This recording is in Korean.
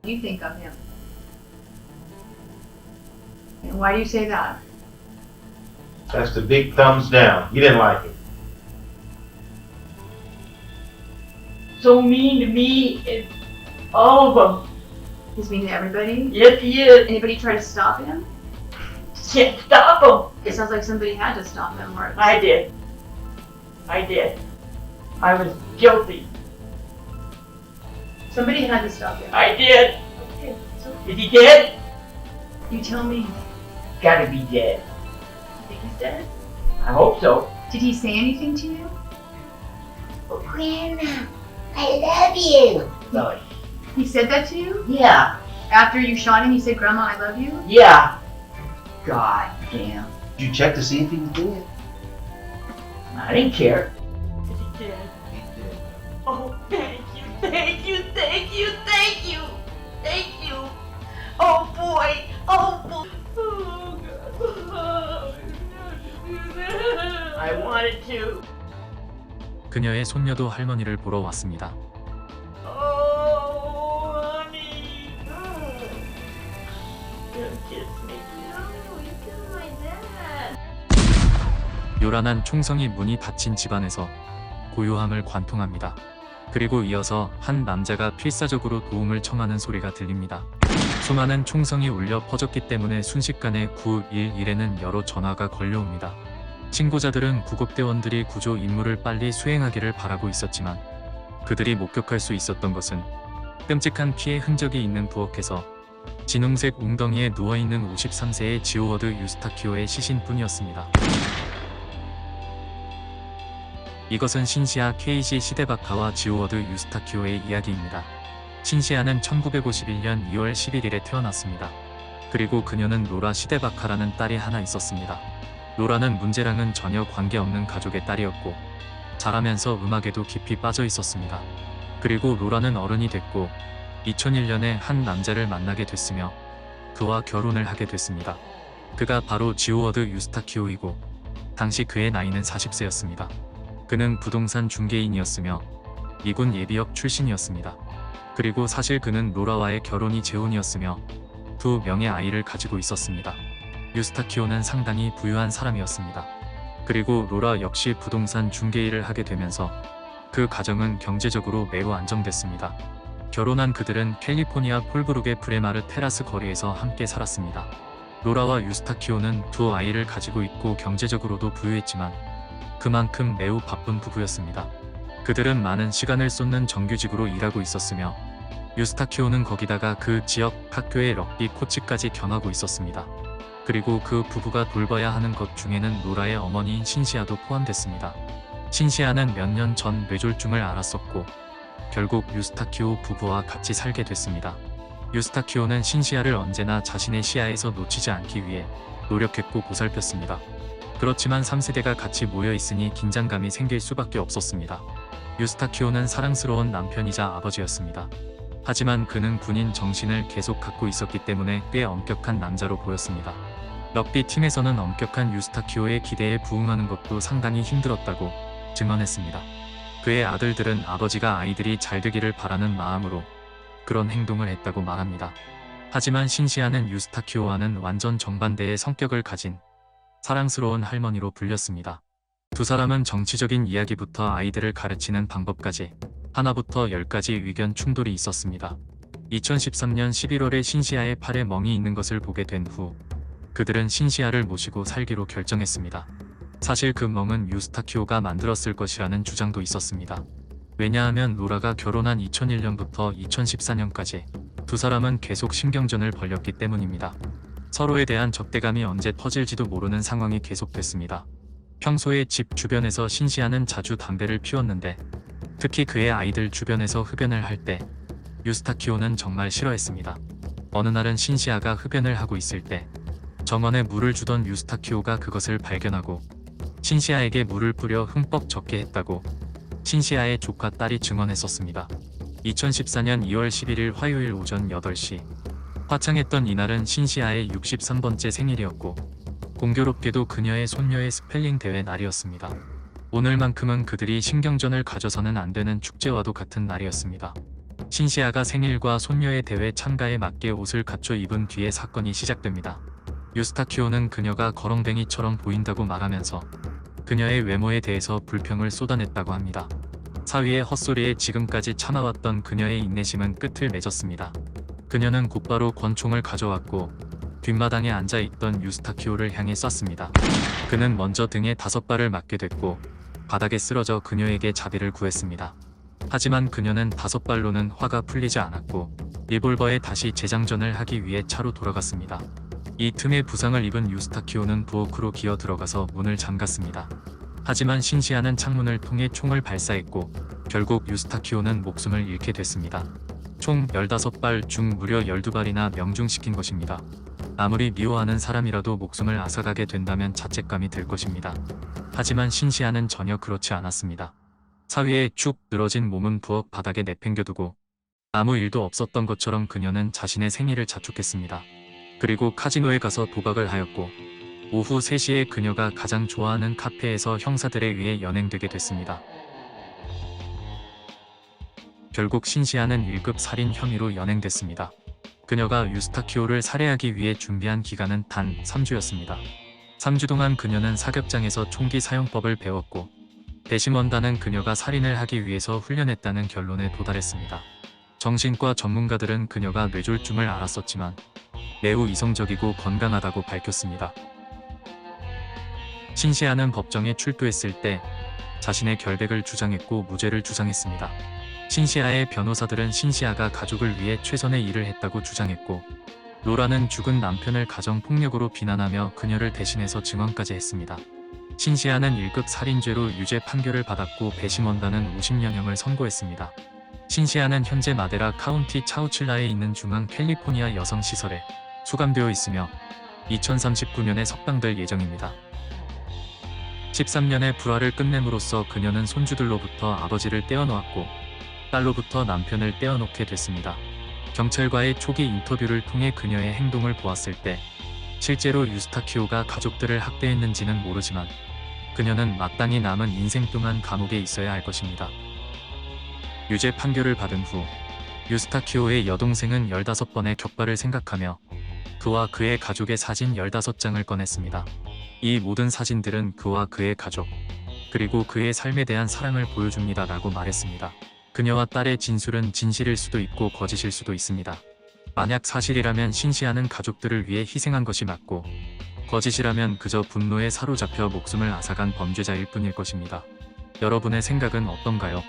you think of him? And why do you say that? That's the big thumbs down. You didn't like it. So mean to me and all of them. He's mean to everybody? Yes, he is. Anybody try to stop him? Can't stop him. It sounds like somebody had to stop him, or I did. I did. I was guilty. somebody had to stop him. I did. Okay, so Is he dead? you tell me. Gotta be dead. You think he's dead? I hope so. Did he say anything to you? Grandma, I love you. So, He said that to you? yeah. After you shot him, he said, Grandma, I love you? Yeah. God damn. Did you check to see if he was dead? I didn't care. Is he dead? He did. Oh, thank you, thank you, thank you, thank you, thank you. Oh boy, oh boy. Oh God. I wanted to. 그녀의 손녀도 할머니를 보러 왔습니다. Oh, honey. Don't kiss me. No, you killed my dad. 요란한 총성이 문이 닫힌 집안에서 고요함을 관통합니다. 그리고 이어서 한 남자가 필사적으로 도움을 청하는 소리가 들립니다. 수많은 총성이 울려 퍼졌기 때문에 순식간에 911에는 여러 전화가 걸려옵니다. 신고자들은 구급대원들이 구조 임무를 빨리 수행하기를 바라고 있었지만 그들이 목격할 수 있었던 것은 끔찍한 피해 흔적이 있는 부엌에서 진홍색 웅덩이에 누워있는 53세의 지오워드 유스타키오의 시신뿐이었습니다. 이것은 신시아 케이시 시데바카와 지오워드 유스타키오의 이야기입니다. 신시아는 1951년 2월 11일에 태어났습니다. 그리고 그녀는 로라 시데바카라는 딸이 하나 있었습니다. 로라는 문제랑은 전혀 관계없는 가족의 딸이었고 자라면서 음악에도 깊이 빠져 있었습니다. 그리고 로라는 어른이 됐고 2001년에 한 남자를 만나게 됐으며 그와 결혼을 하게 됐습니다. 그가 바로 지오워드 유스타키오이고 당시 그의 나이는 40세였습니다. 그는 부동산 중개인이었으며 미군 예비역 출신이었습니다. 그리고 사실 그는 로라와의 결혼이 재혼이었으며 2명의 아이를 가지고 있었습니다. 유스타키오는 상당히 부유한 사람이었습니다. 그리고 로라 역시 부동산 중개일을 하게 되면서 그 가정은 경제적으로 매우 안정됐습니다. 결혼한 그들은 캘리포니아 폴브룩의 브레마르 테라스 거리에서 함께 살았습니다. 로라와 유스타키오는 2 아이를 가지고 있고 경제적으로도 부유했지만 그만큼 매우 바쁜 부부였습니다. 그들은 많은 시간을 쏟는 정규직으로 일하고 있었으며 유스타키오는 거기다가 그 지역 학교의 럭비 코치까지 겸하고 있었습니다. 그리고 그 부부가 돌봐야 하는 것 중에는 로라의 어머니인 신시아도 포함됐습니다. 신시아는 몇 년 전 뇌졸중을 앓았었고 결국 유스타키오 부부와 같이 살게 됐습니다. 유스타키오는 신시아를 언제나 자신의 시야에서 놓치지 않기 위해 노력했고 보살폈습니다. 그렇지만 3세대가 같이 모여 있으니 긴장감이 생길 수밖에 없었습니다. 유스타키오는 사랑스러운 남편이자 아버지였습니다. 하지만 그는 군인 정신을 계속 갖고 있었기 때문에 꽤 엄격한 남자로 보였습니다. 럭비 팀에서는 엄격한 유스타키오의 기대에 부응하는 것도 상당히 힘들었다고 증언했습니다. 그의 아들들은 아버지가 아이들이 잘 되기를 바라는 마음으로 그런 행동을 했다고 말합니다. 하지만 신시아는 유스타키오와는 완전 정반대의 성격을 가진 사랑스러운 할머니로 불렸습니다. 2 사람은 정치적인 이야기부터 아이들을 가르치는 방법까지 하나부터 10가지 의견 충돌이 있었습니다. 2013년 11월에 신시아의 팔에 멍이 있는 것을 보게 된 후 그들은 신시아를 모시고 살기로 결정했습니다. 사실 그 멍은 유스타키오가 만들었을 것이라는 주장도 있었습니다. 왜냐하면 로라가 결혼한 2001년부터 2014년까지 2 사람은 계속 신경전을 벌였기 때문입니다. 서로에 대한 적대감이 언제 터질지도 모르는 상황이 계속됐습니다. 평소에 집 주변에서 신시아는 자주 담배를 피웠는데 특히 그의 아이들 주변에서 흡연을 할 때 유스타키오는 정말 싫어했습니다. 어느 날은 신시아가 흡연을 하고 있을 때 정원에 물을 주던 유스타키오가 그것을 발견하고 신시아에게 물을 뿌려 흠뻑 젖게 했다고 신시아의 조카 딸이 증언했었습니다. 2014년 2월 11일 화요일 오전 8시 화창했던 이날은 신시아의 63번째 생일이었고 공교롭게도 그녀의 손녀의 스펠링 대회 날이었습니다. 오늘만큼은 그들이 신경전을 가져서는 안 되는 축제와도 같은 날이었습니다. 신시아가 생일과 손녀의 대회 참가에 맞게 옷을 갖춰 입은 뒤에 사건이 시작됩니다. 유스타키오는 그녀가 거렁뱅이처럼 보인다고 말하면서 그녀의 외모에 대해서 불평을 쏟아냈다고 합니다. 사위의 헛소리에 지금까지 참아왔던 그녀의 인내심은 끝을 맺었습니다. 그녀는 곧바로 권총을 가져왔고 뒷마당에 앉아있던 유스타키오를 향해 쐈습니다. 그는 먼저 등에 5발을 맞게 됐고 바닥에 쓰러져 그녀에게 자비를 구했습니다. 하지만 그녀는 5발로는 화가 풀리지 않았고 리볼버에 다시 재장전을 하기 위해 차로 돌아갔습니다. 이 틈에 부상을 입은 유스타키오는 부엌으로 기어 들어가서 문을 잠갔습니다. 하지만 신시아는 창문을 통해 총을 발사했고 결국 유스타키오는 목숨을 잃게 됐습니다. 총 15발 중 무려 12발이나 명중시킨 것입니다. 아무리 미워하는 사람이라도 목숨을 앗아가게 된다면 자책감이 들 것입니다. 하지만 신시아는 전혀 그렇지 않았습니다. 사위의 축 늘어진 몸은 부엌 바닥에 내팽겨두고 아무 일도 없었던 것처럼 그녀는 자신의 생일을 자축했습니다. 그리고 카지노에 가서 도박을 하였고 오후 3시에 그녀가 가장 좋아하는 카페에서 형사들에 의해 연행되게 됐습니다. 결국 신시아는 1급 살인 혐의로 연행됐습니다. 그녀가 유스타키오를 살해하기 위해 준비한 기간은 단 3주였습니다. 3주 동안 그녀는 사격장에서 총기 사용법을 배웠고 배심원단은 그녀가 살인을 하기 위해서 훈련했다는 결론에 도달했습니다. 정신과 전문가들은 그녀가 뇌졸중을 앓았었지만 매우 이성적이고 건강하다고 밝혔습니다. 신시아는 법정에 출두했을 때 자신의 결백을 주장했고 무죄를 주장했습니다. 신시아의 변호사들은 신시아가 가족을 위해 최선의 일을 했다고 주장했고 로라는 죽은 남편을 가정폭력으로 비난하며 그녀를 대신해서 증언까지 했습니다. 신시아는 1급 살인죄로 유죄 판결을 받았고 배심원단은 50년형을 선고했습니다. 신시아는 현재 마데라 카운티 차우칠라에 있는 중앙 캘리포니아 여성시설에 수감되어 있으며 2039년에 석방될 예정입니다. 13년의 불화를 끝냄으로써 그녀는 손주들로부터 아버지를 떼어놓았고 딸로부터 남편을 떼어놓게 됐습니다. 경찰과의 초기 인터뷰를 통해 그녀의 행동을 보았을 때 실제로 유스타키오가 가족들을 학대했는지는 모르지만 그녀는 마땅히 남은 인생 동안 감옥에 있어야 할 것입니다. 유죄 판결을 받은 후 유스타키오의 여동생은 15번의 격발을 생각하며 그와 그의 가족의 사진 15장을 꺼냈습니다. 이 모든 사진들은 그와 그의 가족, 그리고 그의 삶에 대한 사랑을 보여줍니다 라고 말했습니다. 그녀와 딸의 진술은 진실일 수도 있고 거짓일 수도 있습니다. 만약 사실이라면 신시아는 가족들을 위해 희생한 것이 맞고 거짓이라면 그저 분노에 사로잡혀 목숨을 앗아간 범죄자일 뿐일 것입니다. 여러분의 생각은 어떤가요?